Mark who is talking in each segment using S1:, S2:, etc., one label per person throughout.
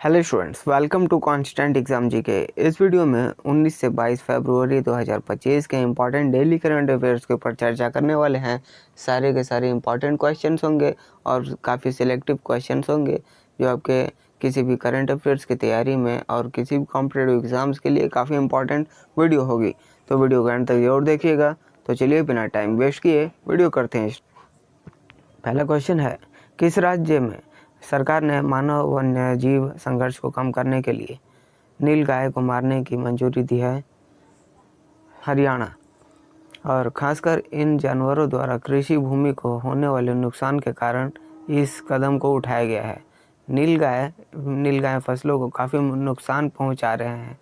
S1: Hello students, welcome to constant exam GK. इस video में 19 से 22 फरवरी 2025 के इंपॉर्टेंट डेली करंट अफेयर्स के ऊपर चर्चा करने वाले हैं। सारे के सारे इंपॉर्टेंट क्वेश्चंस होंगे और काफ़ी सिलेक्टिव क्वेश्चंस होंगे जो आपके किसी भी करंट अफेयर्स की तैयारी में और किसी भी कॉम्पिटेटिव एग्जाम्स के लिए काफ़ी इंपॉर्टेंट वीडियो होगी। तो वीडियो को अंत तक जरूर देखिएगा। तो चलिए बिना टाइम वेस्ट किए वीडियो करते हैं। पहला क्वेश्चन है, किस राज्य में सरकार ने मानव वन्य जीव संघर्ष को कम करने के लिए नीलगाय को मारने की मंजूरी दी है? हरियाणा। और खासकर इन जानवरों द्वारा कृषि भूमि को होने वाले नुकसान के कारण इस कदम को उठाया गया है। नीलगाय फसलों को काफ़ी नुकसान पहुंचा रहे हैं,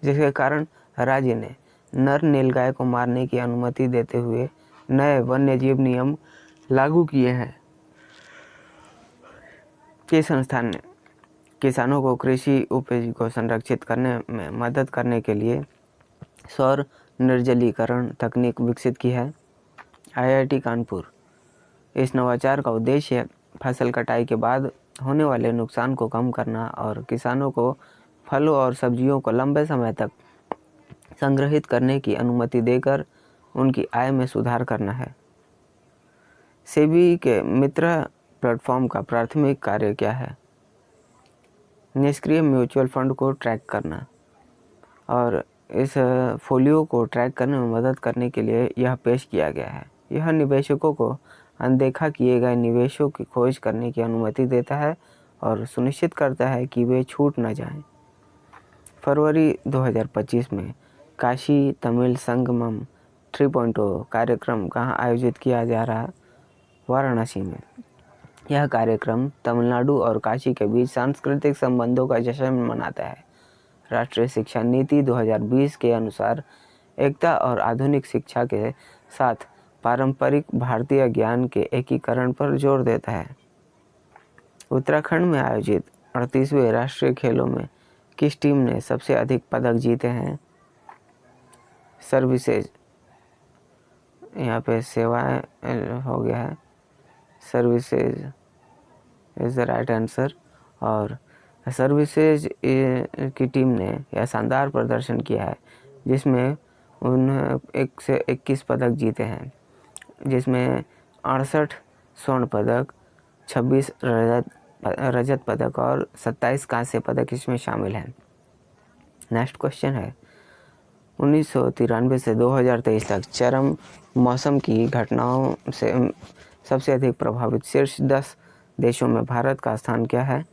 S1: जिसके कारण राज्य ने नर नीलगाय को मारने की अनुमति देते हुए नए वन्यजीव नियम लागू किए हैं। किस संस्थान ने किसानों को कृषि उपज को संरक्षित करने में मदद करने के लिए सौर निर्जलीकरण तकनीक विकसित की है? आईआईटी कानपुर। इस नवाचार का उद्देश्य फसल कटाई के बाद होने वाले नुकसान को कम करना और किसानों को फलों और सब्जियों को लंबे समय तक संग्रहित करने की अनुमति देकर उनकी आय में सुधार करना है। सेबी के मित्र प्लेटफॉर्म का प्राथमिक कार्य क्या है? निष्क्रिय म्यूचुअल फंड को ट्रैक करना और इस फोलियो को ट्रैक करने में मदद करने के लिए यह पेश किया गया है। यह निवेशकों को अनदेखा किए गए निवेशों की खोज करने की अनुमति देता है और सुनिश्चित करता है कि वे छूट न जाएं। फरवरी 2025 में काशी तमिल संगमम 3.0 कार्यक्रम कहाँ आयोजित किया जा रहा है? वाराणसी में। यह कार्यक्रम तमिलनाडु और काशी के बीच सांस्कृतिक संबंधों का जश्न मनाता है। राष्ट्रीय शिक्षा नीति 2020 के अनुसार एकता और आधुनिक शिक्षा के साथ पारंपरिक भारतीय ज्ञान के एकीकरण पर जोर देता है। उत्तराखंड में आयोजित 38वें राष्ट्रीय खेलों में किस टीम ने सबसे अधिक पदक जीते हैं? सर्विसेज। यहाँ पे सेवाएं हो गया है, services is the right answer. और सर्विसेज की टीम ने यह शानदार प्रदर्शन किया है, जिसमें उन्हें 1 से 21 पदक जीते हैं, जिसमें 68 स्वर्ण पदक, 26 रजत पदक और 27 कांस्य पदक इसमें शामिल हैं। नेक्स्ट क्वेश्चन है, 1993 से 2023 तक चरम मौसम की घटनाओं से सबसे अधिक प्रभावित शीर्ष 10 देशों में भारत का स्थान क्या है?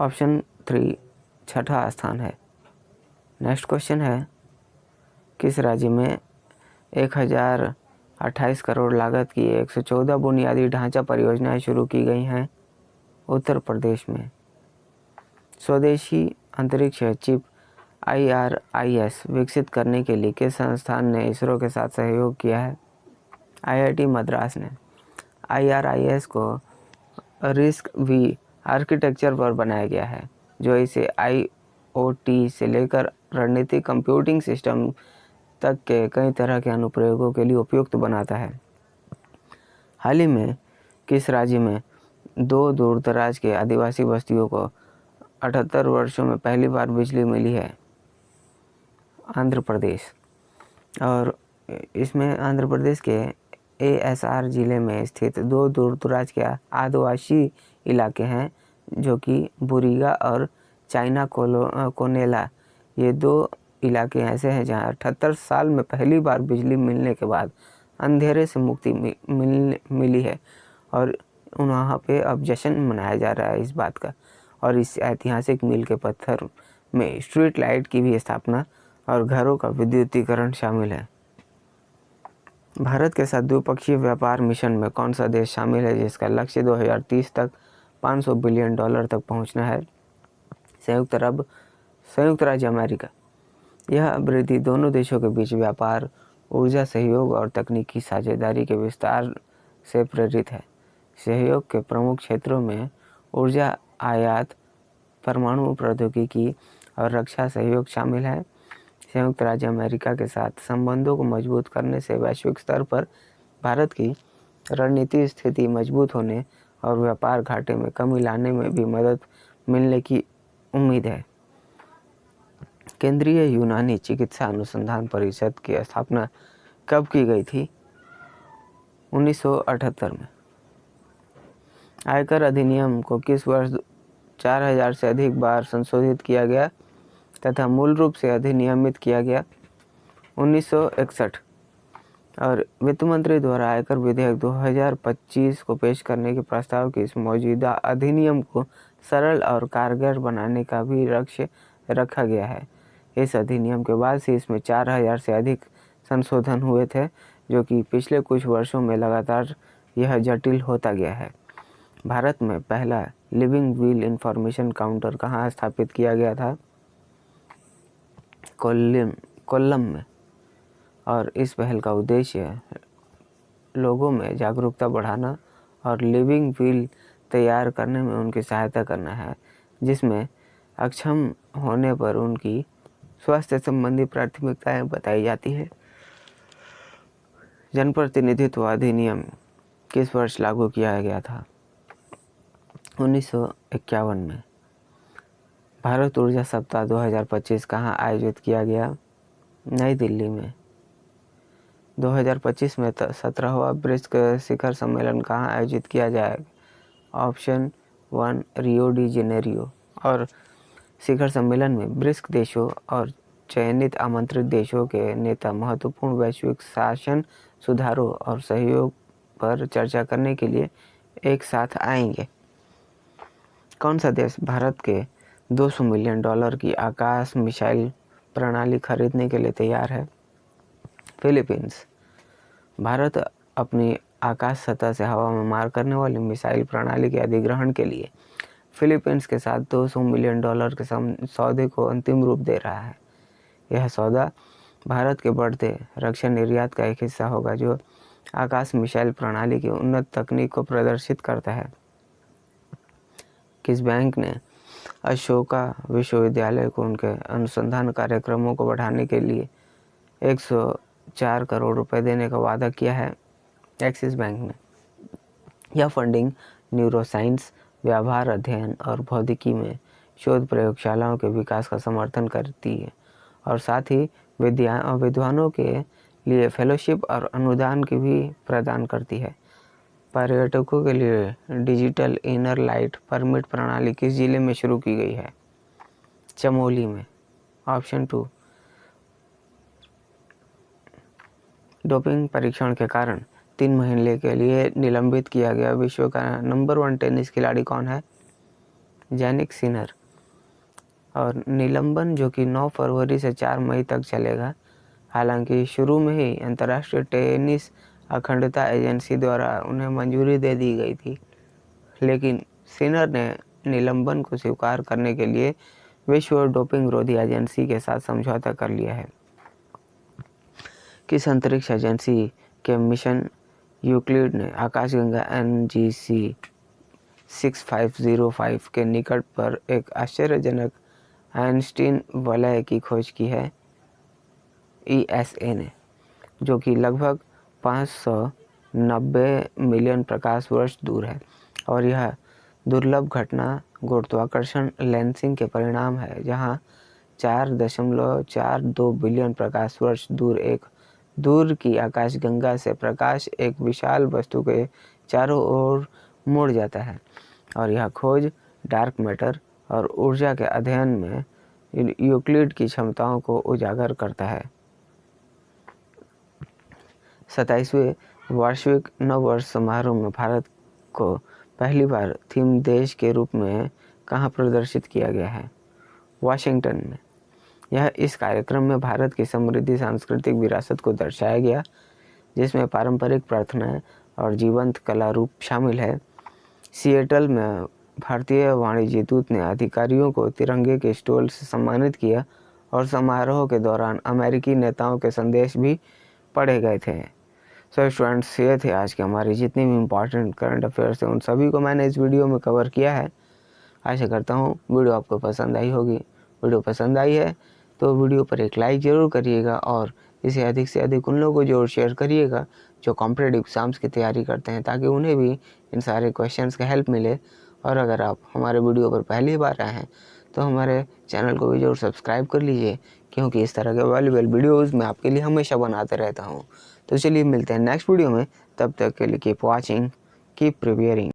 S1: ऑप्शन 3 छठा स्थान है। नेक्स्ट क्वेश्चन है, किस राज्य में 1028 करोड़ लागत की 114 बुनियादी ढांचा परियोजनाएं शुरू की गई हैं? उत्तर प्रदेश में। स्वदेशी अंतरिक्ष चिप IRIS विकसित करने के लिए किस संस्थान ने इसरो के साथ सहयोग किया है? IIT मद्रास ने। IRIS को रिस्क वी आर्किटेक्चर पर बनाया गया है, जो इसे IoT से लेकर रणनीतिक कंप्यूटिंग सिस्टम तक के कई तरह के अनुप्रयोगों के लिए उपयुक्त बनाता है। हाल ही में किस राज्य में 2 दूरदराज के आदिवासी बस्तियों को 78 वर्षों में पहली बार बिजली मिली है? आंध्र प्रदेश। और इसमें आंध्र प्रदेश के ASR जिले में स्थित 2 दूरदराज के आदिवासी इलाके हैं, जो कि बुरीगा और चाइना कोनेला। ये 2 इलाके ऐसे हैं जहां 78 साल में पहली बार बिजली मिलने के बाद अंधेरे से मुक्ति मिली है और वहाँ पे अब जश्न मनाया जा रहा है इस बात का। और इस ऐतिहासिक मील के पत्थर में स्ट्रीट लाइट की भी स्थापना और घरों का विद्युतीकरण शामिल है। भारत के साथ द्विपक्षीय व्यापार मिशन में कौन सा देश शामिल है, जिसका लक्ष्य 2030 तक $500 बिलियन तक पहुंचना है? संयुक्त राज्य अमेरिका। यह वृद्धि दोनों देशों के बीच व्यापार, ऊर्जा सहयोग और तकनीकी साझेदारी के विस्तार से प्रेरित है। सहयोग के प्रमुख क्षेत्रों में ऊर्जा आयात, परमाणु प्रौद्योगिकी और रक्षा सहयोग शामिल है। संयुक्त राज्य अमेरिका के साथ संबंधों को मजबूत करने से वैश्विक स्तर पर भारत की रणनीतिक स्थिति मजबूत होने और व्यापार घाटे में कमी लाने में भी मदद मिलने की उम्मीद है। केंद्रीय यूनानी चिकित्सा अनुसंधान परिषद की स्थापना कब की गई थी? 1978 में। आयकर अधिनियम को किस वर्ष 4000 से अधिक बार संशोधित किया गया तथा मूल रूप से अधिनियमित किया गया? 1961। और वित्त मंत्री द्वारा आयकर विधेयक 2025 को पेश करने के प्रस्ताव की इस मौजूदा अधिनियम को सरल और कारगर बनाने का भी लक्ष्य रखा गया है। इस अधिनियम के बाद से इसमें 4000 से अधिक संशोधन हुए थे, जो कि पिछले कुछ वर्षों में लगातार यह जटिल होता गया है। भारत में पहला लिविंग विल इंफॉर्मेशन काउंटर कहाँ स्थापित किया गया था? कोल्लम में। और इस पहल का उद्देश्य लोगों में जागरूकता बढ़ाना और लिविंग विल तैयार करने में उनकी सहायता करना है, जिसमें अक्षम होने पर उनकी स्वास्थ्य संबंधी प्राथमिकताएं बताई जाती है। जनप्रतिनिधित्व अधिनियम किस वर्ष लागू किया गया था? 1951 में। भारत ऊर्जा सप्ताह 2025 कहाँ आयोजित किया गया? नई दिल्ली में। 2025 में 17वां ब्रिक्स शिखर सम्मेलन कहाँ आयोजित किया जाएगा? Option 1 Rio de Janeiro. और शिखर सम्मेलन में ब्रिक्स देशों और चयनित आमंत्रित देशों के नेता महत्वपूर्ण वैश्विक शासन सुधारों और सहयोग पर चर्चा करने के लिए एक साथ आएंगे। कौन सा देश भारत के $200 मिलियन की आकाश मिसाइल प्रणाली खरीदने के लिए तैयार है? फिलीपींस। भारत अपनी आकाश सतह से हवा में मार करने वाली मिसाइल प्रणाली के अधिग्रहण के लिए फिलीपींस के साथ $200 मिलियन के सौदे को अंतिम रूप दे रहा है। यह सौदा भारत के बढ़ते रक्षा निर्यात का एक हिस्सा होगा, जो आकाश मिसाइल प्रणाली की उन्नत तकनीक को प्रदर्शित करता है। किस बैंक ने अशोका विश्वविद्यालय को उनके अनुसंधान कार्यक्रमों को बढ़ाने के लिए 104 करोड़ रुपए देने का वादा किया है? एक्सिस बैंक ने। यह फंडिंग न्यूरोसाइंस, व्यवहार अध्ययन और भौतिकी में शोध प्रयोगशालाओं के विकास का समर्थन करती है और साथ ही विद्वानों के लिए फेलोशिप और अनुदान की भी प्रदान करती है। पर्यटकों के लिए डिजिटल इनर लाइट परमिट प्रणाली किस जिले में शुरू की गई है? चमोली में। ऑप्शन 2। डोपिंग परीक्षण के कारण 3 महीने के लिए निलंबित किया गया विश्व का नंबर 1 टेनिस खिलाड़ी कौन है? Jannik Sinner. और निलंबन जो कि 9 फरवरी से 4 मई तक चलेगा। हालांकि शुरू में ही अंतर्राष्ट्रीय टेनिस अखंडता एजेंसी द्वारा उन्हें मंजूरी दे दी गई थी, लेकिन सिनर ने निलंबन को स्वीकार करने के लिए विश्व डोपिंग विरोधी एजेंसी के साथ समझौता कर लिया है। किस अंतरिक्ष एजेंसी के मिशन यूक्लिड ने आकाशगंगा NGC 6505 के निकट पर एक आश्चर्यजनक आइंस्टीन वलय की खोज की है? ESA ने, जो कि लगभग 590 मिलियन प्रकाश वर्ष दूर है। और यह दुर्लभ घटना गुरुत्वाकर्षण लेंसिंग के परिणाम है, जहां 4.42 बिलियन प्रकाश वर्ष दूर की आकाशगंगा से प्रकाश एक विशाल वस्तु के चारों ओर मुड़ जाता है। और यह खोज डार्क मैटर और ऊर्जा के अध्ययन में यूक्लिड की क्षमताओं को उजागर करता है। 27वें वार्षिक नववर्ष समारोह में भारत को पहली बार थीम देश के रूप में कहाँ प्रदर्शित किया गया है? वाशिंगटन में। यह इस कार्यक्रम में भारत की समृद्ध सांस्कृतिक विरासत को दर्शाया गया, जिसमें पारंपरिक प्रार्थनाएं और जीवंत कला रूप शामिल है। सिएटल में भारतीय वाणिज्य दूत ने अधिकारियों को तिरंगे के स्टॉल से सम्मानित किया और समारोह के दौरान अमेरिकी नेताओं के संदेश भी पढ़े गए थे। सो स्टूडेंट्स, ये थे आज के हमारे जितने भी इम्पॉर्टेंट करंट अफेयर्स हैं, उन सभी को मैंने इस वीडियो में कवर किया है। आशा करता हूँ वीडियो आपको पसंद आई होगी। वीडियो पसंद आई है तो वीडियो पर एक लाइक ज़रूर करिएगा और इसे अधिक से अधिक उन लोगों को जरूर शेयर करिएगा जो कॉम्पिटिटिव एग्जाम्स की तैयारी करते हैं, ताकि उन्हें भी इन सारे क्वेश्चंस का हेल्प मिले और अगर आप हमारे वीडियो पर पहली बार आए हैं तो हमारे चैनल को भी जरूर सब्सक्राइब कर लीजिए, क्योंकि इस तरह के वैल्यूएबल वीडियोज़ मैं आपके लिए हमेशा बनाते रहता हूँ। तो चलिए मिलते हैं नेक्स्ट वीडियो में, तब तक के लिए कीप वॉचिंग, कीप प्रिपेयरिंग।